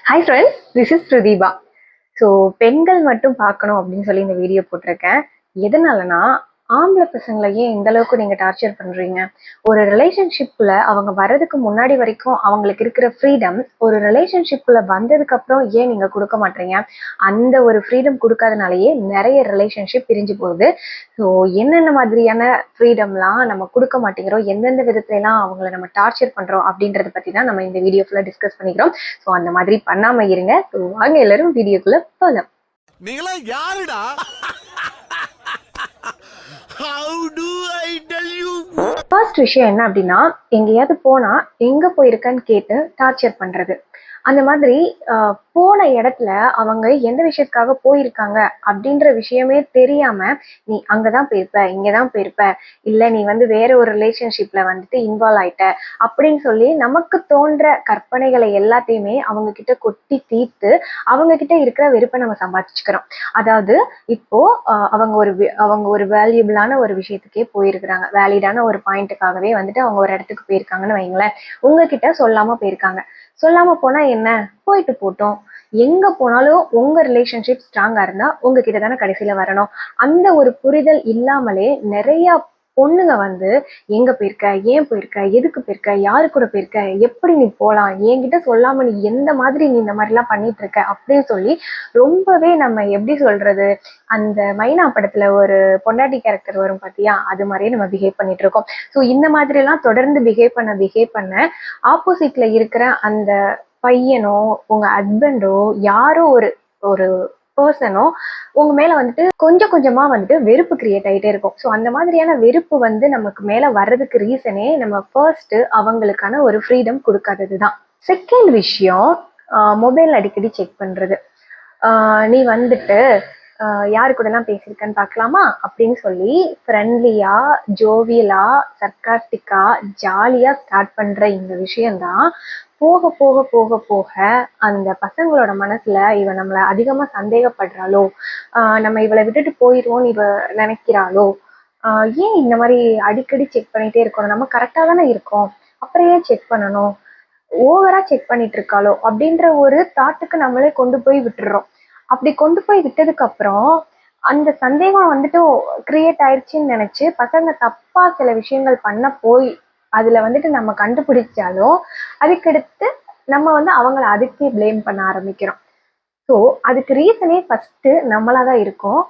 Hi friends, this is Pratibha. So பெண்கள் மட்டும் பார்க்கணும் அப்படின்னு சொல்லி இந்த வீடியோ போட்டிருக்கேன். எதனாலனா, ஆம்பளை பசங்களை ஏன் இந்த அளவுக்கு நீங்கள் டார்ச்சர் பண்ணுறீங்க? ஒரு ரிலேஷன்ஷிப்பில் அவங்க வர்றதுக்கு முன்னாடி வரைக்கும் அவங்களுக்கு இருக்கிற ஃப்ரீடம் ஒரு ரிலேஷன்ஷிப்பில் வந்ததுக்கப்புறம் ஏன் நீங்கள் கொடுக்க மாட்டீங்க? அந்த ஒரு ஃப்ரீடம் கொடுக்காதனாலேயே நிறைய ரிலேஷன்ஷிப் பிரிஞ்சு போகுது. ஸோ என்னென்ன மாதிரியான ஃப்ரீடம்லாம் நம்ம கொடுக்க மாட்டேங்கிறோம், எந்தெந்த விதத்துலலாம் அவங்கள நம்ம டார்ச்சர் பண்ணுறோம் அப்படின்றத பற்றி தான் நம்ம இந்த வீடியோ ஃபுல்லாக டிஸ்கஸ் பண்ணிக்கிறோம். ஸோ அந்த மாதிரி பண்ணாமல் இருங்க. ஸோ வாங்க எல்லாரும் வீடியோக்குள்ளே போகலாம். நீங்களா யாருடா? How do I tell you? First விஷயம் என்ன அப்படின்னா, எங்கேயாவது போனா எங்க போயிருக்கன்னு கேட்டு டார்ச்சர் பண்றது. அந்த மாதிரி போன இடத்துல அவங்க எந்த விஷயத்துக்காக போயிருக்காங்க அப்படின்ற விஷயமே தெரியாம, நீ அங்கதான் போயிருப்ப, இங்கதான் போயிருப்ப, இல்ல நீ வேற ஒரு ரிலேஷன்ஷிப்ல இன்வால்வ் ஆயிட்ட அப்படின்னு சொல்லி நமக்கு தோன்ற கற்பனைகளை எல்லாத்தையுமே அவங்க கிட்ட கொட்டி தீர்த்து அவங்க கிட்ட இருக்கிற வெறுப்பை நம்ம சம்பாதிச்சுக்கிறோம். அதாவது இப்போ அவங்க ஒரு வேல்யூபிளான ஒரு விஷயத்துக்கே போயிருக்கிறாங்க, வேலிடான ஒரு பாயிண்ட்டுக்காகவே அவங்க ஒரு இடத்துக்கு போயிருக்காங்கன்னு வைங்களேன். உங்ககிட்ட சொல்லாம போயிருக்காங்க. சொல்லாம போனா என்ன, போயிட்டு போட்டோம். எங்க போனாலும் உங்க ரிலேஷன்ஷிப் ஸ்ட்ராங்கா இருந்தா உங்ககிட்ட தானே கடைசியில வரணும். அந்த ஒரு புரிதல் இல்லாமலே நிறைய பொண்ணுங்க எங்க போயிருக்க, ஏன் போயிருக்க, எதுக்கு போயிருக்க, யாரு கூட போயிருக்க, எப்படி நீ போலாம், என்கிட்ட சொல்லாம நீ எந்த மாதிரி நீ இந்த மாதிரி எல்லாம் பண்ணிட்டு இருக்க அப்படின்னு சொல்லி ரொம்பவே நம்ம எப்படி சொல்றது, அந்த மைனா படத்துல ஒரு பொண்டாட்டி கேரக்டர் வரும் பாத்தியா, அது மாதிரியே நம்ம பிஹேவ் பண்ணிட்டு இருக்கோம். ஸோ இந்த மாதிரி எல்லாம் தொடர்ந்து பிஹேவ் பண்ண ஆப்போசிட்ல இருக்கிற அந்த பையனோ உங்க ஹஸ்பண்டோ யாரோ ஒரு ஒரு பர்சனோ உங்க மேல கொஞ்சம் கொஞ்சமா வெறுப்பு கிரியேட் ஆகிட்டே இருக்கும். ஸோ அந்த மாதிரியான வெறுப்பு நமக்கு மேல வர்றதுக்கு ரீசனே நம்ம ஃபர்ஸ்ட் அவங்களுக்கான ஒரு ஃப்ரீடம் கொடுக்காததுதான். செகண்ட் விஷயம், மொபைல் அடிக்கடி செக் பண்றது. நீ யாரு கூட எல்லாம் பேசியிருக்கன்னு பார்க்கலாமா அப்படின்னு சொல்லி ஃப்ரெண்ட்லியா, ஜோவியலா, சர்க்காஸ்டிக்கா, ஜாலியா ஸ்டார்ட் பண்ற இந்த விஷயம்தான் போக போக போக போக அந்த பசங்களோட மனசுல இவ நம்மள அதிகமா சந்தேகப்படுறாளோ, நம்ம இவளை விட்டுட்டு போயிடுவோம்னு இவ நினைக்கிறாளோ, ஏன் இந்த மாதிரி அடிக்கடி செக் பண்ணிட்டே இருக்கணும், நம்ம கரெக்டா தானே இருக்கோம், அப்புறம் ஏன் செக் பண்ணணும், ஓவரா செக் பண்ணிட்டு இருக்காளோ அப்படின்ற ஒரு தாட்டுக்கு நம்மளே கொண்டு போய் விட்டுறோம். அப்படி கொண்டு போய் விட்டதுக்கு அப்புறம் அந்த சந்தேகம் கிரியேட் ஆயிடுச்சுன்னு நினைச்சு பசங்க தப்பா சில விஷயங்கள் பண்ண போய் அதுல நம்ம கண்டுபிடிச்சாலும் அதுக்கடுத்து நம்ம அவங்கள அதுக்கே பிளேம் பண்ண ஆரம்பிக்கிறோம். ஸோ அதுக்கு ரீசனே ஃபர்ஸ்ட் நம்மளாதான் இருக்கும்.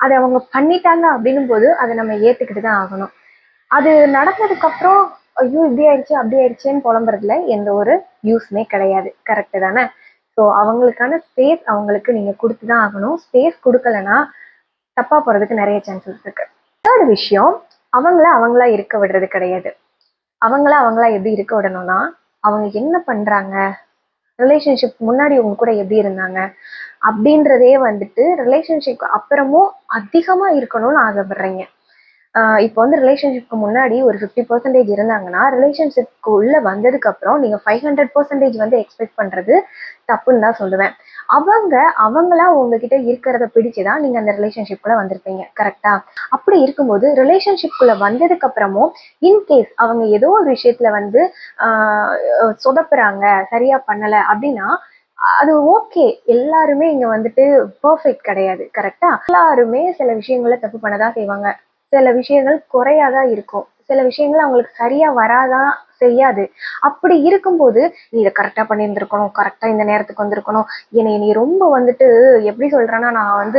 அதை அவங்க பண்ணிட்டாங்க அப்படின்னும் போது அதை நம்ம ஏத்துக்கிட்டு தான் ஆகணும். அது நடந்ததுக்கு அப்புறம் ஐயோ இப்படி ஆயிடுச்சு அப்படி ஆயிடுச்சேன்னு புலம்புறதுல எந்த ஒரு யூஸ்மே கிடையாது. கரெக்டு தானே? ஸோ அவங்களுக்கான ஸ்பேஸ் அவங்களுக்கு நீங்க கொடுத்துதான் ஆகணும். ஸ்பேஸ் கொடுக்கலன்னா தப்பா போறதுக்கு நிறைய சான்சஸ் இருக்கு. தேர்ட் விஷயம், அவங்களா இருக்க விடுறது கிடையாது. அவங்களா எப்படி இருக்க விடணும்னா, அவங்க என்ன பண்றாங்க, ரிலேஷன்ஷிப் முன்னாடி உங்க கூட எப்படி இருந்தாங்க அப்படின்றதே ரிலேஷன்ஷிப் அப்புறமும் அதிகமா இருக்கணும்னு ஆசைப்படுறீங்க. இப்போ ரிலேஷன்ஷிப்க்கு முன்னாடி ஒரு 50% இருந்தாங்கன்னா ரிலேஷன்ஷிப்க்கு உள்ள வந்ததுக்கு அப்புறம் நீங்க 500% எக்ஸ்பெக்ட் பண்றது தப்புன்னு தான் சொல்லுவேன். அவங்களா உங்ககிட்ட இருக்கிறத பிடிச்சுதான் நீங்க அந்த ரிலேஷன்ஷிப்குள்ள வந்திருப்பீங்க. கரெக்டா? அப்படி இருக்கும்போது ரிலேஷன்ஷிப்குள்ள வந்ததுக்கு அப்புறமும் இன்கேஸ் அவங்க ஏதோ ஒரு விஷயத்துல சொதப்புறாங்க, சரியா பண்ணல அப்படின்னா அது ஓகே. எல்லாருமே இங்க பெர்ஃபெக்ட் கிடையாது. கரெக்டா? எல்லாருமே சில விஷயங்களை தப்பு பண்ணதான் செய்வாங்க. சில விஷயங்கள் குறையாதான் இருக்கும், சில விஷயங்கள் அவங்களுக்கு சரியா வராதான் செய்யாது. அப்படி இருக்கும்போது நீ இதை கரெக்டா பண்ணியிருந்திருக்கணும், கரெக்டா இந்த நேரத்துக்கு வந்திருக்கணும், என்னை நீ ரொம்ப எப்படி சொல்றேன்னா நான்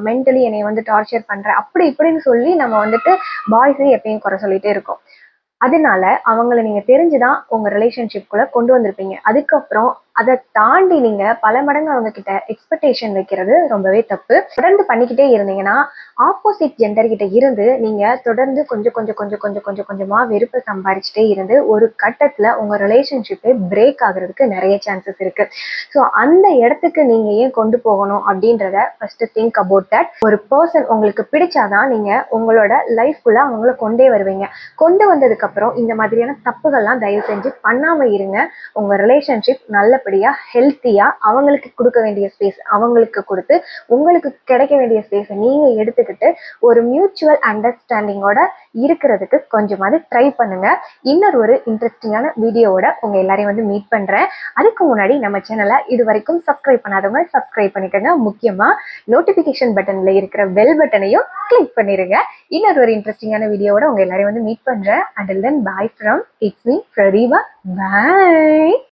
மென்டலி என்னை டார்ச்சர் பண்றேன் அப்படி இப்படின்னு சொல்லி நம்ம பாய்ஸை எப்பயும் குறை சொல்லிட்டே இருக்கோம். அதனால அவங்கள நீங்க தெரிஞ்சுதான் உங்க ரிலேஷன்ஷிப்குள்ள கொண்டு வந்திருப்பீங்க. அதுக்கப்புறம் அதை தாண்டி நீங்க பல மடங்கு அவங்க கிட்ட எக்ஸ்பெக்டேஷன் வைக்கிறது ரொம்பவே தப்பு. தொடர்ந்து பண்ணிக்கிட்டே இருந்தீங்கன்னா ஆப்போசிட் ஜெண்டர் கிட்ட இருந்து நீங்க தொடர்ந்து கொஞ்சம் கொஞ்சம் கொஞ்சம் கொஞ்சம் கொஞ்சம் கொஞ்சமா வெறுப்பை சம்பாதிச்சுட்டே இருந்து ஒரு கட்டத்துல உங்க ரிலேஷன்ஷிப்பே பிரேக் ஆகுறதுக்கு நிறைய சான்சஸ் இருக்கு. ஸோ அந்த இடத்துக்கு நீங்க ஏன் கொண்டு போகணும் அப்படின்றத ஃபர்ஸ்ட் திங்க் அபவுட் தட். ஒரு பர்சன் உங்களுக்கு பிடிச்சாதான் நீங்க உங்களோட லைஃப்குள்ள அவங்கள கொண்டே வருவீங்க. கொண்டு வந்ததுக்கு அப்புறம் இந்த மாதிரியான தப்புகள்லாம் தயவு செஞ்சு பண்ணாம இருங்க. உங்க ரிலேஷன்ஷிப் நல்ல நல்லபடியா ஹெல்த்தியா அவங்களுக்கு கொடுக்க வேண்டிய ஸ்பேஸ் அவங்களுக்கு கொடுத்து உங்களுக்கு கிடைக்க வேண்டிய ஸ்பேஸை நீங்க எடுத்துக்கிட்டு ஒரு மியூச்சுவல் அண்டர்ஸ்டாண்டிங்கோட இருக்கிறதுக்கு கொஞ்சமாவது ட்ரை பண்ணுங்க. இன்னொரு ஒரு இன்ட்ரெஸ்டிங்கான வீடியோவோட உங்க எல்லாரையும் வந்து மீட் பண்றேன். அதுக்கு முன்னாடி நம்ம சேனலை இது வரைக்கும் சப்ஸ்கிரைப் பண்ணாதவங்க சப்ஸ்கிரைப் பண்ணிக்கோங்க. முக்கியமா நோட்டிபிகேஷன் பட்டன்ல இருக்கிற பெல் பட்டனையும் கிளிக் பண்ணிருங்க. இன்னொரு ஒரு இன்ட்ரெஸ்டிங்கான வீடியோவோட உங்க எல்லாரையும் வந்து மீட் பண்றேன். Until then, bye from it's me Pradhiba. Bye.